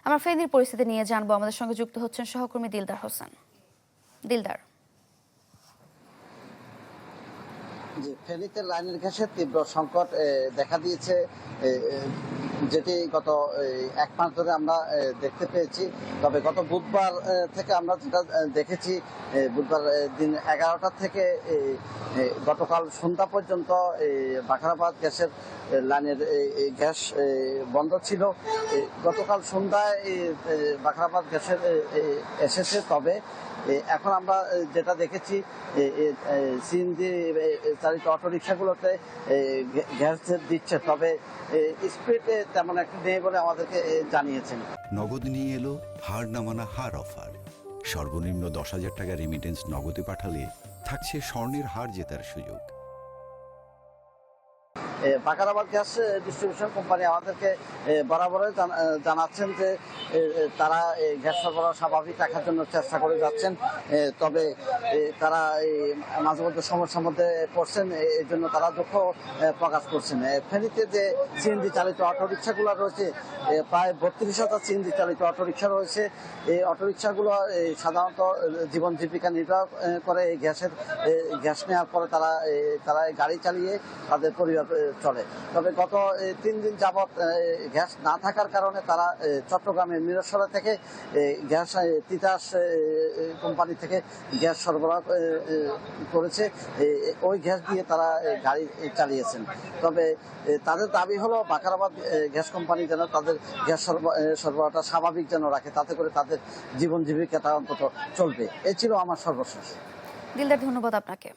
আমরা ফেনীর পরিস্থিতি নিয়ে জানবো। আমাদের সঙ্গে যুক্ত হচ্ছেন সহকর্মী দিলদার হোসেন। দিলদার, জি, ফেনীতে লাইনের গ্যাসের তীব্র সংকট দেখা দিয়েছে, যেটি গত এক মাস ধরে আমরা দেখতে পেয়েছি। তবে গত বুধবার থেকে আমরা যেটা দেখেছি, বুধবার দিন 11টা থেকে গতকাল সন্ধ্যা পর্যন্ত বাখরাবাদ গ্যাসের লাইনের গ্যাস বন্ধ ছিল। গতকাল সন্ধ্যায় বাখরাবাদ গ্যাসের এসেছে। তবে এখন আমরা যেটা দেখেছি, সিএনজি চালিত অটোরিকশাগুলোতে গ্যাস দিচ্ছে, তবে স্পিড তেমন একটা নেই বলে আমাদেরকে জানিয়েছেন। নগদ নিয়ে এলো হার না মানা হার অফার। সর্বনিম্ন 10,000 টাকা রেমিটেন্স নগদে পাঠালে থাকছে স্বর্ণের হার জেতার সুযোগ। বাখরাবাদ গ্যাস ডিস্ট্রিবিউশন কোম্পানি আমাদেরকে বরাবরই জানাচ্ছেন যে তারা গ্যাস সরবরাহ স্বাভাবিক রাখার জন্য চেষ্টা করে যাচ্ছেন। তবে তারা মাঝে মধ্যে সমস্যার মধ্যে পড়ছেন, এই জন্য তারা দুঃখ প্রকাশ করছেন। ফেনীতে যে সিএনজি চালিত অটোরিকশাগুলো রয়েছে, প্রায় 32,000 সিএনজি চালিত অটোরিকশা রয়েছে। এই অটোরিকশাগুলো সাধারণত জীবন জীবিকা নির্বাহ করে এই গ্যাস নেওয়ার পরে তারা গাড়ি চালিয়ে তাদের পরিবার চলে। তবে গত 3 দিন যাবৎ গ্যাস না থাকার কারণে তারা চট্টগ্রামের মিরসরাই থেকে গ্যাস তিতাস কোম্পানি থেকে গ্যাস সরবরাহ করেছে। ওই গ্যাস দিয়ে তারা গাড়ি চালিয়েছেন। তবে তাদের দাবি হলো বাখরাবাদ গ্যাস কোম্পানি যেন তাদের গ্যাস সরবরাহটা স্বাভাবিক যেন রাখে, তাতে করে তাদের জীবন জীবিকাটা অন্তত চলবে। এ ছিল আমার সর্বশেষ। দিলদার, ধন্যবাদ আপনাকে।